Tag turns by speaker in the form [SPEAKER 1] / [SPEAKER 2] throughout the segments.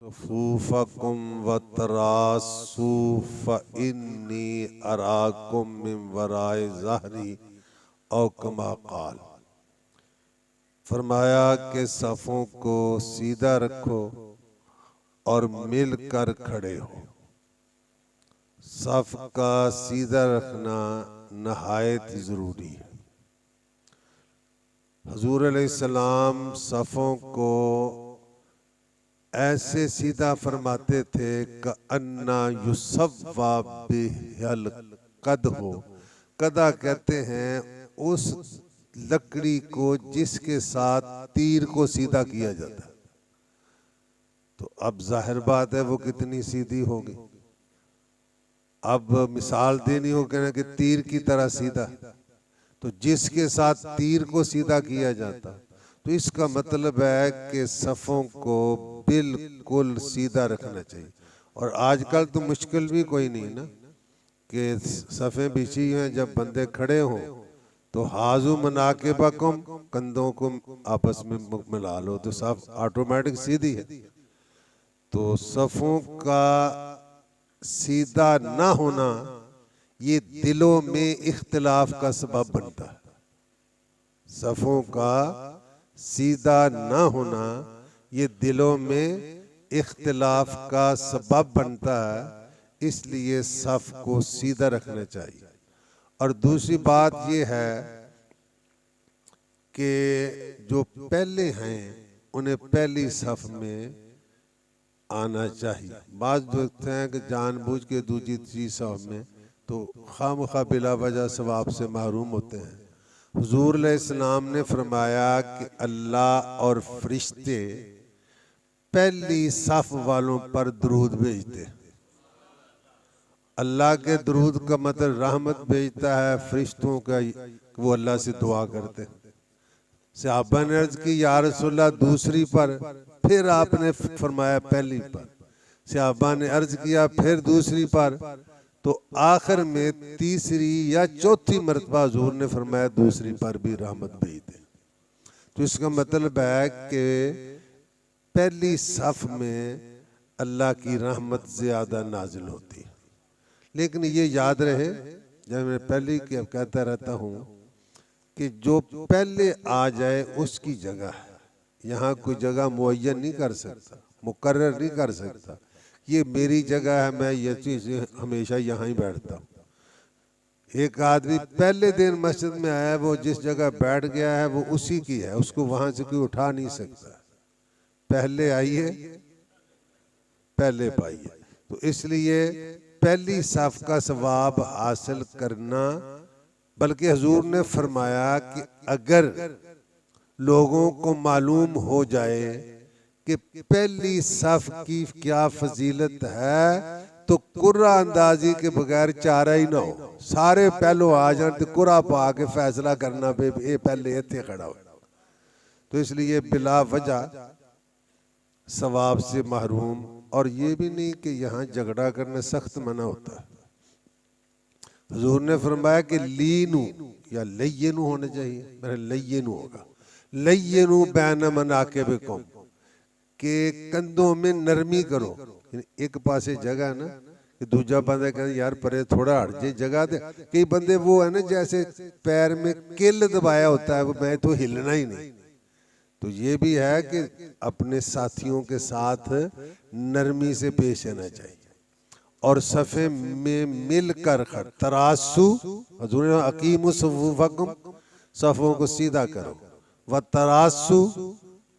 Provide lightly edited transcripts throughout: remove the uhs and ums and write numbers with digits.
[SPEAKER 1] सुफूफकुम व तरासू फइन्नी अराकुम मिन वराए ज़हरी औ कमा क़ाल। फरमाया कि सफ़ों को सीधा रखो और मिलकर खड़े हो। सफ़ का सीधा रखना नहायत ज़रूरी है। हुज़ूर अलैहिस्सलाम सफ़ों को ऐसे सीधा फरमाते थे कि अन्ना युसव्वा बिहल कद हो। कदा कहते हैं उस लकड़ी को जिसके साथ तीर को सीधा किया जाता है। तो अब जाहिर बात है वो कितनी सीधी होगी। अब मिसाल देनी हो कहना कि तीर की तरह सीधा, तो जिसके साथ तीर को सीधा किया जाता, तो इसका मतलब है कि सफ़ों को बिल्कुल सीधा रखना चाहिए। और आजकल तो मुश्किल भी कोई नहीं ना कि सफ़ें बिछी हैं, जब बंदे खड़े हों तो हाजू मना के बकम कंधों को आपस में मिला लो तो सफ़ ऑटोमेटिक सीधी है। तो सफ़ों का सीधा ना होना ये दिलों में इख्तिलाफ का सबब बनता है। सफ़ों का सीधा ना होना ये दिलों में इख्तिलाफ का सबब बनता है, इसलिए सफ़ को सीधा रखना चाहिए। और दूसरी बात ये है कि जो पहले हैं उन्हें पहली सफ़ में आना चाहिए। बाज़ देखते हैं कि जानबूझ के दूसरी तीसरी सफ़ में तो खामखा बिला वजह सवाब से महरूम होते हैं। हुज़ूर अलैहिस्सलाम ने फरमाया कि अल्लाह और फरिश्ते पहली सफ़ वालों पर दरूद भेजते हैं। अल्लाह के दरूद का मतलब रहमत भेजता है, फरिश्तों का वो अल्लाह से दुआ करते हैं। सहाबा ने अर्ज की या रसूलल्लाह दूसरी पर, फिर आपने फरमाया पहली पर। सहाबा ने अर्ज किया फिर दूसरी पर, तो आखिर में तीसरी या चौथी मरतबा हुज़ूर ने फरमाया दूसरी पर भी रहमत भेज दे। तो इसका मतलब है कि पहली सफ़ में अल्लाह की रहमत ज़्यादा नाजिल होती है। लेकिन ये याद रहे, जब मैं पहले कहता रहता हूँ कि जो पहले आ जाए उसकी जगह है। यहाँ कोई जगह मुअय्यन नहीं कर सकता, मुकर्रर नहीं कर सकता, ये मेरी जगह है, मैं ये चीज़ हमेशा यहाँ ही बैठता हूँ। एक आदमी पहले दिन मस्जिद में आया, वो जिस जगह बैठ गया है वो उसी की है, उसको वहाँ से कोई उठा नहीं सकता। पहले आइए पहले पाइए। तो इसलिए पहली सफ़ का सवाब हासिल करना, बल्कि हुज़ूर ने फरमाया कि अगर लोगों को मालूम हो जाए कि पहली सफ़ की क्या फजीलत है, तो कुर्रा अंदाजी के बगैर चारा ही ना हो, सारे पहलो आ जाए तो कुर्रा पा के फैसला करना पे ये पहले इत्थे खड़ा हो। तो इसलिए बिला वजह सवाब से महरूम। और ये भी नहीं कि यहाँ झगड़ा करने सख्त मना होता है। हुज़ूर ने फरमाया कि लीनू या लय्यनू होना चाहिए, मेरा लय्यनू होगा, लय्यनू बैन मनाके बिकुम, के कंधों में नरमी करो। एक पासे जगह ना कि दूजा बंदा कहते यार परे थोड़ा हट जे जगह दे। कई बंदे वो है ना जैसे पैर में किल दबाया होता है, वो मैं तो हिलना ही नहीं। तो ये भी है कि अपने साथियों के साथ नरमी से पेश आना चाहिए और सफ़े में मिलकर खड़ तरासू, हज़ूर अकीमु सुफ़ूफ़कुम, सफ़ों को सीधा करो, व तरासू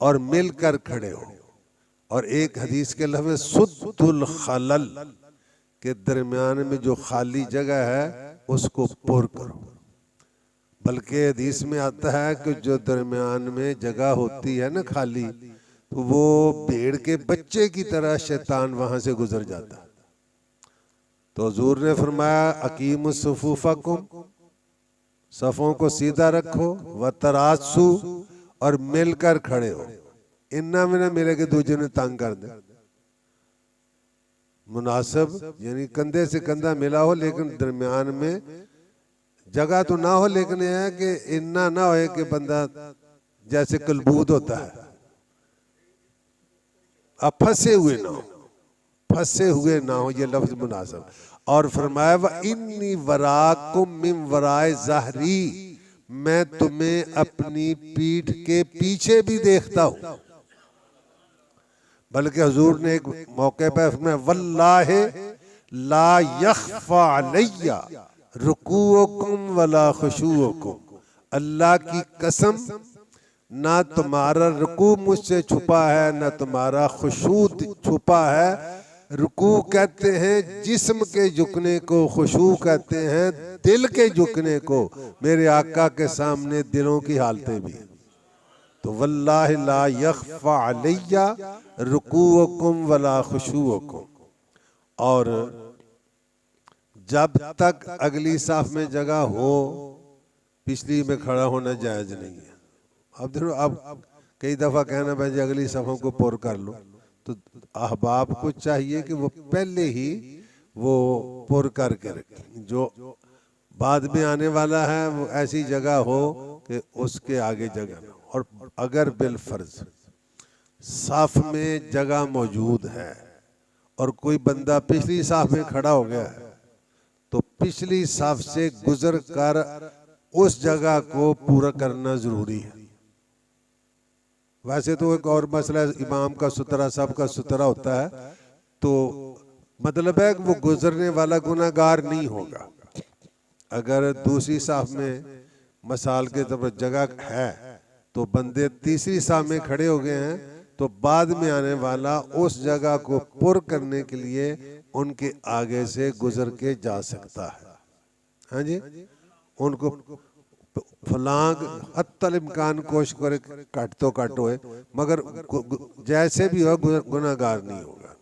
[SPEAKER 1] और मिलकर खड़े हो। और एक हदीस के लफ्ज़ सुद्दुल खलल के दरमियान में जो खाली जगह है उसको पुर करो। बल्कि हदीस में आता है कि जो दरमियान में जगह होती है ना खाली, तो वो भेड़ के बच्चे की तरह शैतान वहां से गुजर जाता है। तो हुज़ूर ने फरमाया अकीम सुफूफकुम, सफ़ों को सीधा रखो, व तरासू और मिलकर खड़े हो। इन्ना में ना मिले कि दूसरे ने तंग कर दे। मुनासिब यानी कंधे से कंधा मिला हो लेकिन दरमियान में जगह तो ना हो, लेकिन यह है कि इन्ना ना हो कि बंदा जैसे कलबूद होता है, अब फंसे हुए ना हो, फंसे हुए ना हो, ये लफ्ज मुनासिब। और फरमाया व इन्नी वराकुम मिन वराए ज़हरी, मैं तुम्हें अपनी पीठ के पीछे भी देखता हूं। बल्कि हुजूर ने एक मौके पर फरमाया वल्लाहि ला यख्फा अलैया रुकूअकुम वला खुशूअकुम, अल्लाह की कसम, ना तुम्हारा रुकू मुझसे छुपा है, ना तुम्हारा खुशू छुपा है। रुकू कहते हैं जिस्म के झुकने को, खुशू कहते हैं दिल के झुकने को। मेरे आका के सामने दिलों की हालतें भी हैं। तो वल्लाहि ला यख्फा अलैया रुकूअकुम वला खुशूअकुम। और जब तक अगली साफ में जगह हो, पिछली में खड़ा होना जायज नहीं है। अब देखो, अब कई दफा कहना भाई अगली सफों को पुर कर लो, तो अहबाब को चाहिए कि वो पहले ही वो पुर करके रखें। जो बाद में आने वाला है वो ऐसी जगह हो कि उसके आगे जगह ना हो। और अगर बिलफर्ज साफ में जगह मौजूद है और कोई बंदा पिछली साफ में खड़ा हो गया है, तो पिछली साफ से गुजर कर उस जगह को पूरा करना जरूरी है। वैसे तो एक और मसला, इमाम का सुतरा, सब का सुतरा होता है, तो मतलब है कि वो गुजरने वाला गुनाहगार नहीं होगा। अगर दूसरी साफ में मसाल के तौर पर जगह है तो बंदे तीसरी साफ में खड़े हो गए हैं, तो बाद में आने वाला उस जगह को पुर करने के लिए उनके आगे से गुजर के जा सकता है। हाँ जी, उनको फलांग हत्तल इम्कान कोशिश करे कट तो कट होए, मगर जैसे भी हो गुनाहगार नहीं होगा।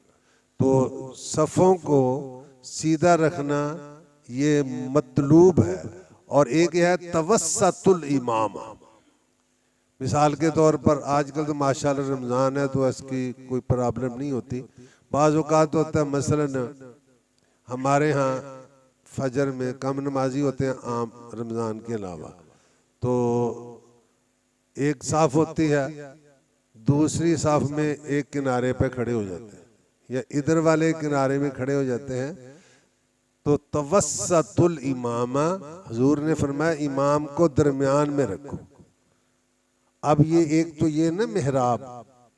[SPEAKER 1] तो सफ़ों को सीधा रखना ये मतलूब है। और एक है तवस्सतुल इमाम। मिसाल के तौर पर आजकल तो माशाल्लाह रमज़ान है तो इसकी कोई प्रॉब्लम नहीं होती। बाज़ औक़ात होता है, मसलन हमारे यहाँ फजर में कम नमाजी होते हैं आम रमज़ान के अलावा, तो एक साफ होती है, दूसरी साफ में एक किनारे पे खड़े हो जाते हैं या इधर वाले किनारे में खड़े हो जाते हैं। तो तवस्सतुल इमामा, हुजूर ने फरमाया इमाम को दरमियान में रखो। अब ये एक तो ये ना मेहराब,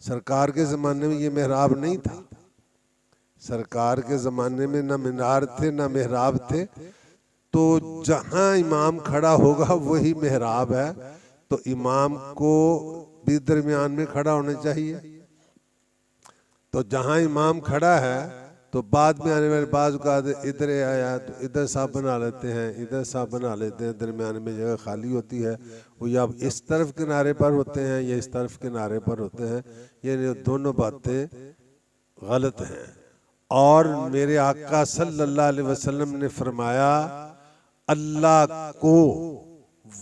[SPEAKER 1] सरकार के ज़माने में ये मेहराब नहीं था। सरकार के ज़माने में ना मीनार थे ना मेहराब थे, तो जहाँ इमाम खड़ा होगा वही मेहराब है। तो इमाम को भी दरमियान में खड़ा होना चाहिए। तो जहाँ इमाम खड़ा है तो बाद में आने वाले बाज़ का इधर आया तो इधर साफ बना लेते हैं, इधर साफ बना लेते हैं, दरमियान में जगह खाली होती है, वो या इस तरफ किनारे पर होते हैं या इस तरफ किनारे पर होते हैं। ये दोनों बातें गलत हैं। और मेरे आका सल्लल्लाहु अलैहि वसल्लम ने फरमाया अल्लाह को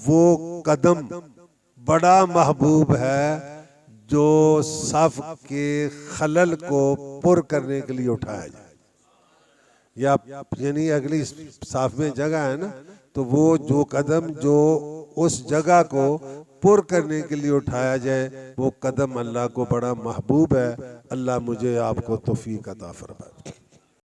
[SPEAKER 1] वो कदम बड़ा महबूब है जो सफ के खलल को पुर करने के लिए उठाया जाए। या यानी अगली साफ में जगह है ना, तो वो जो कदम जो उस जगह को पुर करने के लिए उठाया जाए, वो कदम अल्लाह को बड़ा महबूब है। अल्लाह मुझे आपको तौफीक अता फरमाए।